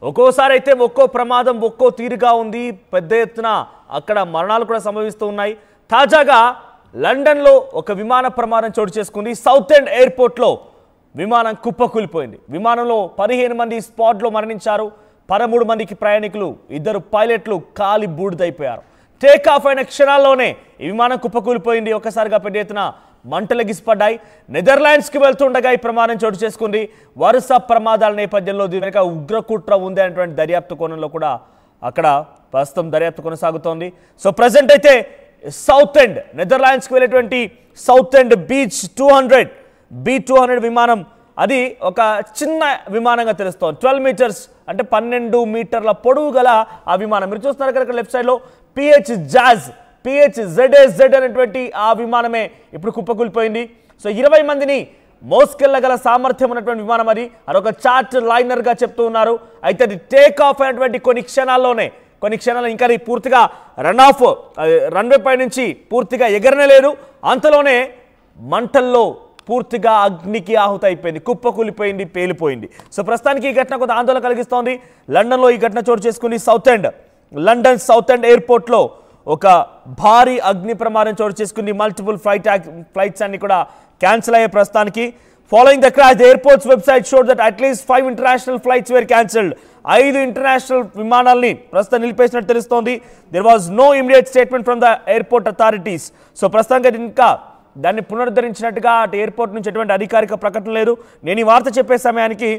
ఒక్కోసారి అయితే ఒక్కో ప్రమాదం ఒక్కో తీరుగా ఉంది. పెద్ద ఎత్తున అక్కడ మరణాలు కూడా సంభవిస్తూ ఉన్నాయి. తాజాగా లండన్లో ఒక విమాన ప్రమాదం చోటు చేసుకుంది. సౌత్ ఎండ్ ఎయిర్పోర్ట్లో విమానం కుప్పకూలిపోయింది. విమానంలో 15 మంది స్పాట్లో మరణించారు. 13 మందికి ప్రయాణికులు, 2 పైలట్లు కాలి బూడిదైపోయారు. టేక్ ఆఫ్ అయిన క్షణాల్లోనే ఈ విమానం కుప్పకూలిపోయింది. ఒక్కసారిగా పెద్ద ఎత్తున మంటలు ఎగిసిపడ్డాయి. నెదర్లాండ్స్కి వెళ్తుండగా ఈ ప్రమాదం చోటు చేసుకుంది. వరుస ప్రమాదాల నేపథ్యంలో దీని వెనుక ఉగ్రకుట్ర ఉంది అనేటువంటి దర్యాప్తు కోణంలో కూడా అక్కడ ప్రస్తుతం దర్యాప్తు కొనసాగుతోంది. సో ప్రజెంట్ అయితే సౌత్ ఎండ్ నెదర్లాండ్స్కి వెళ్ళేటువంటి సౌత్ ఎండ్ బీచ్ 200 విమానం అది ఒక చిన్న విమానంగా తెలుస్తోంది. 12 మీటర్స్ అంటే 12 మీటర్ల పొడవు గల ఆ విమానం. మీరు చూస్తున్నారు కదా లెఫ్ట్ సైడ్లో PHZAZ అనేటువంటి ఆ విమానమే ఇప్పుడు కుప్పకూలిపోయింది. సో 20 మందిని మోసుకెళ్లగల సామర్థ్యం ఉన్నటువంటి విమానం అది. అదొక చార్ట్ లైనర్గా చెప్తూ ఉన్నారు. అయితే అది టేక్ ఆఫ్ అయినటువంటి కొన్ని క్షణాల్లో ఇంకా పూర్తిగా రన్వే పై నుంచి పూర్తిగా ఎగరనలేదు. అంతలోనే మంటల్లో పూర్తిగా అగ్నికి ఆహుతి అయిపోయింది, కుప్పకూలిపోయింది, పేలిపోయింది. సో ప్రస్తుతానికి ఈ ఘటన కొంత ఆందోళన కలిగిస్తోంది. లండన్లో ఈ ఘటన చోటు చేసుకుంది. లండన్ సౌత్ ఎండ్ ఎయిర్పోర్ట్లో ఒక భారీ అగ్ని ప్రమాదం చోటు చేసుకుంది. మల్టిపుల్ ఫ్లైట్స్ అన్ని కూడా క్యాన్సిల్ అయ్యే ప్రస్తుతానికి. Following the crash, the airport's website showed that at least 5 international flights were cancelled. 5 international విమానాల్ని ప్రస్తుతం నిలిపేసినట్టు తెలుస్తోంది. There was no immediate statement from the airport authorities. So ప్రస్తుతానికి ఇంకా దాన్ని పునరుద్ధరించినట్టుగా అటు ఎయిర్పోర్ట్ నుంచి ఎటువంటి అధికారిక ప్రకటన లేదు. నేను ఈ వార్త చెప్పే సమయానికి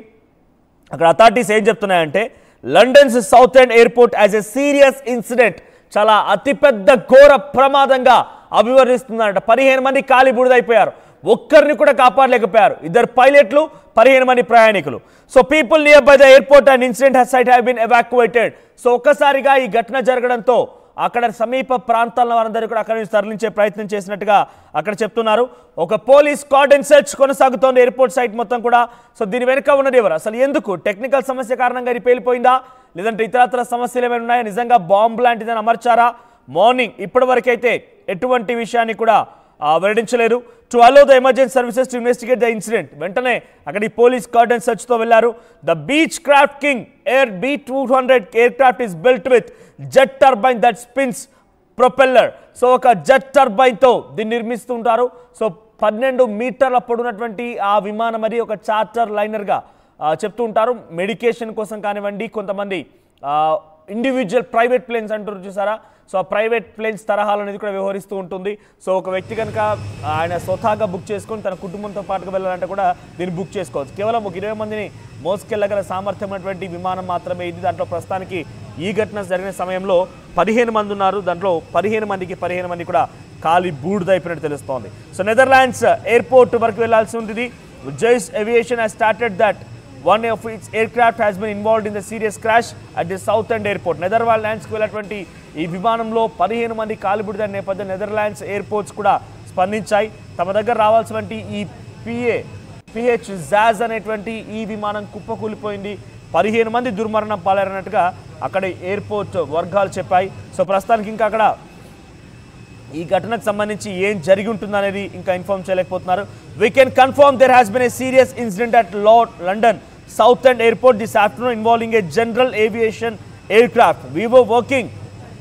అక్కడ అథారిటీస్ ఏం చెప్తున్నాయంటే London's Southend airport as a serious incident, చాలా అతిపెద్ద ఘోర ప్రమాదంగా అభివర్ణిస్తున్నారట. 15 మంది కాలి బూడిదైపోయారు. ఒక్కరిని కూడా కాపాడలేకపోయారు. 2 పైలట్లు, 15 మంది ప్రయాణికులు. So people near by the airport and incident site have been evacuated. So ఒక్కసారిగా ఈ ఘటన జరగడంతో అక్కడ సమీప ప్రాంతాల వారందరూ కూడా అక్కడి నుంచి తరలించే ప్రయత్నం చేసినట్టుగా అక్కడ చెప్తున్నారు. ఒక పోలీస్ కార్డన్ సెర్చ్ కొనసాగుతోంది ఎయిర్పోర్ట్ సైట్ మొత్తం కూడా. సో దీని వెనుక ఉన్నది ఎవరు, అసలు ఎందుకు, టెక్నికల్ సమస్య కారణంగా ఇది పేలిపోయిందా, లేదంటే ఇతరత్ర సమస్యలు ఏమైనా ఉన్నాయా, నిజంగా బాంబు లాంటిదని అమర్చారా? మార్నింగ్ ఇప్పటి వరకైతే ఎటువంటి విషయాన్ని కూడా వెల్లడించలేదు. To allow the emergency services to investigate the incident, వెంటనే అక్కడి పోలీస్ కార్డన్ సెర్చ్తో వెళ్లారు. The Beechcraft King Air B200 aircraft is built with jet turbine that spins propeller. So ఒక జెట్ టర్బైన్తో దీన్ని నిర్మిస్తుంటారు. సో 12 మీటర్ల పొడున్నటువంటి ఆ విమానం అది ఒక చార్టర్ లైనర్గా చెప్తూ ఉంటారు. మెడికేషన్ కోసం కానివ్వండి, కొంతమంది ఇండివిజువల్ ప్రైవేట్ ప్లేన్స్ అంటారు చూసారా, సో ఆ ప్రైవేట్ ప్లేన్స్ తరహాలు అనేది కూడా వ్యవహరిస్తూ ఉంటుంది. సో ఒక వ్యక్తి కనుక ఆయన స్వతహాగా బుక్ చేసుకొని తన కుటుంబంతో పాటుగా వెళ్ళాలంటే కూడా దీన్ని బుక్ చేసుకోవచ్చు. కేవలం ఒక 20 మందిని మోసుకెళ్లగల సామర్థ్యం ఉన్నటువంటి విమానం మాత్రమే ఇది. దాంట్లో ప్రస్తుతానికి ఈ ఘటన జరిగిన సమయంలో 15 మంది ఉన్నారు. దాంట్లో 15 మంది కూడా కాలి బూడిదైపోయినట్టు తెలుస్తోంది. సో నెదర్లాండ్స్ ఎయిర్పోర్ట్ వరకు వెళ్లాల్సి ఉంటుంది. జైస్ aviation has started that one of its aircraft has been involved in the serious crash at the South End Airport. నెదర్లాండ్స్కి వెళ్ళేటువంటి ఈ విమానంలో 15 మంది కాలిబుడిన నేపథ్యం నెదర్లాండ్స్ ఎయిర్పోర్ట్స్ కూడా స్పందించాయి. తమ దగ్గర రావాల్సినటువంటి ఈ PHZAZ అనేటువంటి ఈ విమానం కుప్పకూలిపోయింది. 15 మంది దుర్మరణం పాలైనట్టుగా అక్కడ ఎయిర్పోర్ట్ వర్గాలు చెప్పాయి. సో ప్రస్తుతానికి ఇంకా అక్కడ ఈ ఘటనకు సంబంధించి ఏం జరిగి ఉంటుందనేది ఇంకా ఇన్ఫార్మ్ చేయలేకపోతున్నారు. We can confirm there has been a serious incident at London South End Airport this afternoon involving a general aviation aircraft. We were working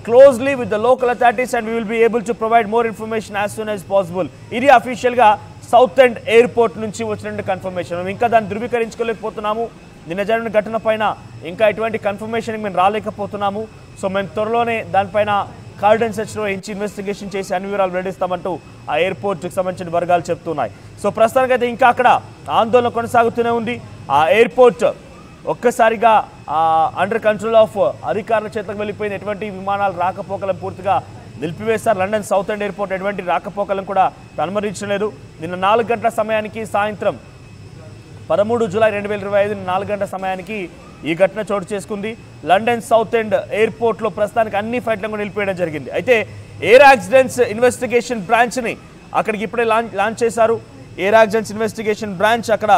closely with the local authorities and we will be able to provide more information as soon as possible. ఇది అఫీషియల్గా south end airport నుంచి వచ్చిన confirmation. మేము ఇంకా దాన్ని ధృవీకరించుకోలేకపోతున్నాము. నిన్న జరిగిన ఘటన పైన ఇంకా ఎటువంటి కన్ఫర్మేషన్ మేము రాలేకపోతున్నాము. సో మేము త్వరలోనే దానిపైన కార్డన్ సెర్చ్ వహించి ఇన్వెస్టిగేషన్ చేసి అన్ని వివరాలు వెల్లడిస్తామంటూ ఆ ఎయిర్పోర్ట్కి సంబంధించిన వర్గాలు చెప్తున్నాయి. సో ప్రస్తుతానికైతే ఇంకా అక్కడ ఆందోళన కొనసాగుతూనే ఉంది. ఆ ఎయిర్పోర్ట్ ఒక్కసారిగా అండర్ కంట్రోల్ ఆఫ్ అధికారుల చేతలకు వెళ్ళిపోయింది. ఎటువంటి విమానాలు రాకపోకలను పూర్తిగా నిలిపివేశారు. లండన్ సౌత్ ఎండ్ ఎయిర్పోర్ట్ ఎటువంటి రాకపోకలను కూడా అనుమతించలేదు. నిన్న 4 గంటల సమయానికి సాయంత్రం 13 జూలై 2025 4 గంటల సమయానికి ఈ ఘటన చోటు చేసుకుంది. లండన్ సౌత్ ఎండ్ ఎయిర్పోర్ట్లో ప్రస్తుతానికి అన్ని ఫ్లైట్లను కూడా నిలిపేయడం జరిగింది. అయితే ఎయిర్ యాక్సిడెంట్స్ ఇన్వెస్టిగేషన్ బ్రాంచ్ని అక్కడికి ఇప్పుడే లాంచ్ చేశారు. ఎయిర్ యాక్సిడెంట్స్ ఇన్వెస్టిగేషన్ బ్రాంచ్ అక్కడ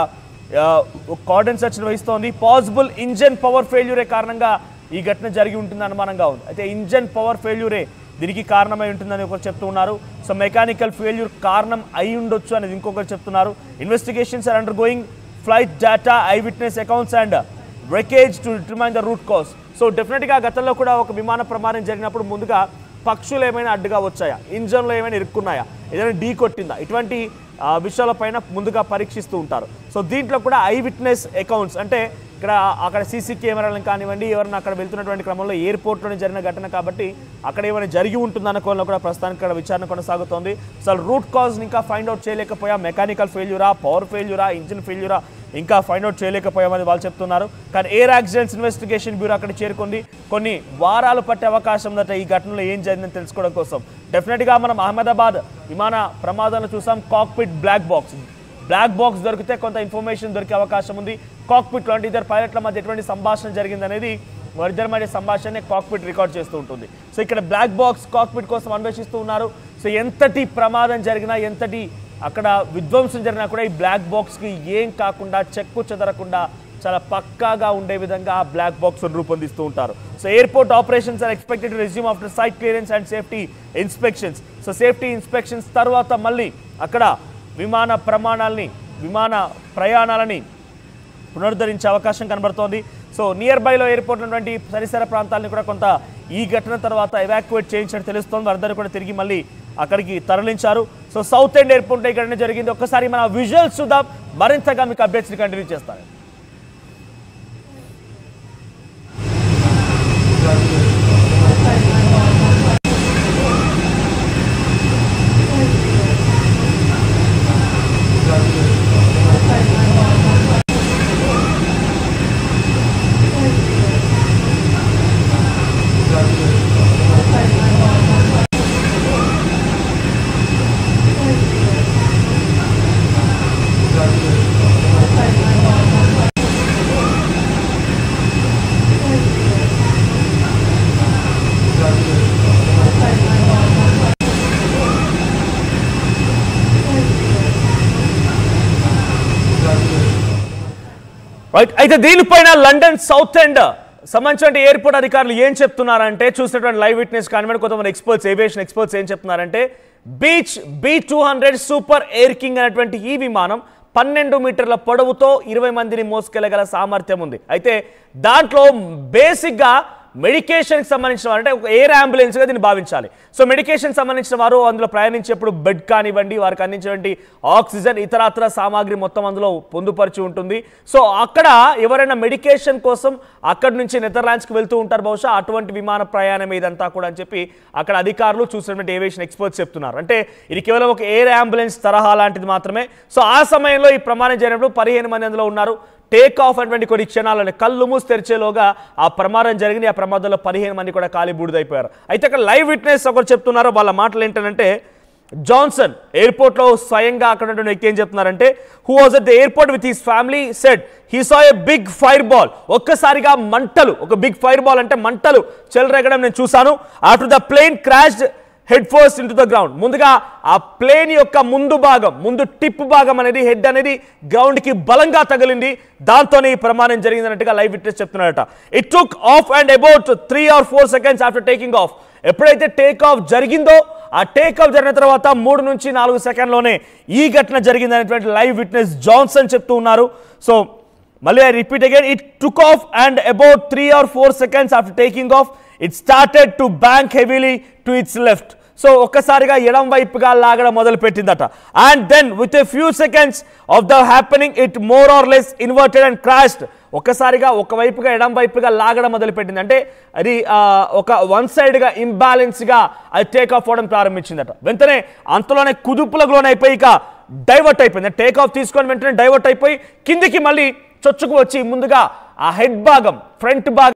కార్డన్ సెర్చ్ నిర్వహిస్తోంది. పాసిబుల్ ఇంజన్ పవర్ ఫెయిల్యూరే కారణంగా ఈ ఘటన జరిగి ఉంటుంది అనుమానంగా ఉంది. అయితే ఇంజన్ పవర్ ఫెయిల్యూరే దీనికి కారణమై ఉంటుందని ఒకరు చెప్తూ ఉన్నారు. సో మెకానికల్ ఫెయిల్యూర్ కారణం అయి ఉండొచ్చు అనేది ఇంకొకరు చెప్తున్నారు. Investigations are undergoing. Flight data, eye witness accounts and wreckage to determine the root cause. So డెఫినెట్గా గతంలో కూడా ఒక విమాన ప్రమాదం జరిగినప్పుడు ముందుగా పక్షులు ఏమైనా అడ్డుగా వచ్చాయా, ఇంజన్లో ఏమైనా ఇరుక్కున్నాయా, ఏదైనా ఢీ కొట్టిందా, ఇటువంటి విషయాలపైన ముందుగా పరీక్షిస్తూ ఉంటారు. సో దీంట్లో కూడా ఐ విట్నెస్ అకౌంట్స్ అంటే ఇక్కడ అక్కడ సీసీ కెమెరాలను కానివ్వండి, ఎవరైనా అక్కడ వెళ్తున్నటువంటి క్రమంలో ఎయిర్పోర్ట్లోనే జరిగిన ఘటన కాబట్టి అక్కడ ఏమైనా జరిగి ఉంటుందన్న కోణంలో కూడా ప్రస్తుతానికి ఇక్కడ విచారణ కొనసాగుతోంది. అసలు రూట్ కాజ్ని ఇంకా ఫైండ్ అవుట్ చేయలేకపోయా, మెకానికల్ ఫెయిల్యూరా, పవర్ ఫెయిల్యూరా, ఇంజిన్ ఫెయిల్యూరా ఇంకా ఫైండ్ అవుట్ చేయలేకపోయామని వాళ్ళు చెప్తున్నారు. కానీ ఎయిర్ యాక్సిడెంట్స్ ఇన్వెస్టిగేషన్ బ్యూరో అక్కడ చేరుకుంది. కొన్ని వారాలు పట్టే అవకాశం ఉందట ఈ ఘటనలో ఏం జరిగిందని తెలుసుకోవడం కోసం. డెఫినెట్గా మనం అహ్మదాబాద్ విమాన ప్రమాదాలను చూసాం. కాక్పిట్ బ్లాక్ బాక్స్ దొరికితే కొంత ఇన్ఫర్మేషన్ దొరికే అవకాశం ఉంది. కాక్పిట్లో అంటే ఇద్దరు పైలట్ల మధ్య ఎటువంటి సంభాషణ జరిగిందనేది వారిద్దరి మధ్య సంభాషణనే కాక్పిట్ రికార్డ్ చేస్తూ ఉంటుంది. సో ఇక్కడ బ్లాక్ బాక్స్ కాక్పిట్ కోసం అన్వేషిస్తూ ఉన్నారు. సో ఎంతటి ప్రమాదం జరిగినా, ఎంతటి అక్కడ విధ్వంసం జరిగినా కూడా ఈ బ్లాక్ బాక్స్కి ఏం కాకుండా, చెక్కు చెదరకుండా చాలా పక్కాగా ఉండే విధంగా ఆ బ్లాక్ బాక్స్ రూపొందిస్తూ ఉంటారు. So airport operations are expected to resume after site clearance and safety inspections. So safety inspections తర్వాత మళ్ళీ అక్కడ విమాన ప్రయాణాలని పునరుద్ధరించే అవకాశం కనబడుతోంది. సో నియర్ బైలో ఎయిర్పోర్ట్ ఉన్నటువంటి పరిసర ప్రాంతాలను కూడా కొంత ఈ ఘటన తర్వాత ఎవాక్యుయేట్ చేయించినట్టు తెలుస్తోంది. వారందరూ కూడా తిరిగి మళ్ళీ అక్కడికి తరలించారు. సో సౌత్ ఎండ్ ఎయిర్పోర్ట్ ఇక్కడ జరిగింది. ఒక్కసారి మన విజువల్స్ చూద్దాం, మరింతగా మీకు అప్డేట్స్ని కంటిన్యూ చేస్తాను. రైట్, అయితే దీనిపైన లండన్ సౌత్ ఎండ్ సంబంధించిన ఎయిర్పోర్ట్ అధికారులు ఏం చెప్తున్నారంటే, చూసినటువంటి లైవ్ విట్నెస్ కానివ్వండి, కొంతమంది ఎక్స్పర్ట్స్, ఏవియేషన్ ఎక్స్పర్ట్స్ ఏం చెప్తున్నారంటే, beach B200 super air king అనేటువంటి ఈ విమానం 12 మీటర్ల పొడవుతో 20 మందిని మోసుకెళ్లగల సామర్థ్యం ఉంది. అయితే దాంట్లో బేసిక్గా మెడికేషన్కి సంబంధించిన వారు అంటే ఒక ఎయిర్ అంబులెన్స్గా దీన్ని భావించాలి. సో మెడికేషన్ సంబంధించిన వారు అందులో ప్రయాణించేప్పుడు బెడ్ కానివ్వండి, వారికి అందించేటువంటి ఆక్సిజన్, ఇతరత్ర సామాగ్రి మొత్తం అందులో పొందుపరిచి ఉంటుంది. సో అక్కడ ఎవరైనా మెడికేషన్ కోసం అక్కడి నుంచి నెదర్లాండ్స్కి వెళ్తూ ఉంటారు బహుశా, అటువంటి విమాన ప్రయాణం ఇదంతా కూడా అని చెప్పి అక్కడ అధికారులు చూసినటువంటి ఏవియేషన్ ఎక్స్పర్ట్స్ చెప్తున్నారు. అంటే ఇది కేవలం ఒక ఎయిర్ అంబులెన్స్ తరహా లాంటిది మాత్రమే. సో ఆ సమయంలో ఈ ప్రమాదం జరిగినప్పుడు 15 మంది అందులో ఉన్నారు. టేక్ ఆఫ్ అటువంటి కొన్ని క్షణాలని కళ్ళు మూసి తెరిచేలోగా ఆ ప్రమాదం జరిగింది. ఆ ప్రమాదంలో 15 మంది కూడా కాలి బూడిదైపోయారు. అయితే అక్కడ లైవ్ విట్నెస్ ఒకరు చెప్తున్నారు. వాళ్ళ మాటలు ఏంటంటే, జాన్సన్ ఎయిర్పోర్ట్లో స్వయంగా అక్కడ ఉన్నటువంటి వ్యక్తి ఏం చెప్తున్నారంటే, who was at the airport with his family said he saw a big fire ball. ఒక్కసారిగా మంటలు, ఒక బిగ్ ఫైర్ బాల్ అంటే మంటలు చెలరేగడం నేను చూశాను. After the plane crashed head first into the ground. ముందుగా ఆ ప్లేన్ యొక్క ముందు టిప్ భాగం అనేది, హెడ్ అనేది గ్రౌండ్కి బలంగా తగిలింది. దాంతోనే ఈ ప్రమాదం జరిగిందన్నట్టుగా లైవ్ విట్నెస్ చెప్తున్నారట. It took off and about 3 or 4 seconds after taking off. ఎప్పుడైతే టేక్ ఆఫ్ జరిగిందో, ఆ టేక్ ఆఫ్ జరిగిన తర్వాత 3 నుంచి 4 సెకండ్లోనే ఈ ఘటన జరిగిందనేటువంటి లైవ్ విట్నెస్ జాన్సన్ చెప్తూ ఉన్నారు. సో మళ్ళీ I repeat again, it took off and about 3 or 4 seconds after taking off. It started to bank heavily to its left. So ఒక్కసారిగా ఎడం వైపుగా లాగడం మొదలు పెట్టిందట. And then with a few seconds of the happening it more or less inverted and crashed. ఒక్కసారిగా ఒకవైపుగా ఎడం వైపుగా లాగడం మొదలు పెట్టింది. అంటే అది ఒక వన్ సైడ్గా ఇంబ్యాలెన్స్గా అది టేక్ ఆఫ్ అవ్వడం ప్రారంభించిందట. వెంటనే అంతలోనే కుదుపులకు లోనైపోయి ఇక డైవర్ట్ అయిపోయింది. టేక్ ఆఫ్ తీసుకొని వెంటనే డైవర్ట్ అయిపోయి కిందికి మళ్ళీ చొచ్చుకు వచ్చి ముందుగా ఆ హెడ్ భాగం, ఫ్రంట్ భాగం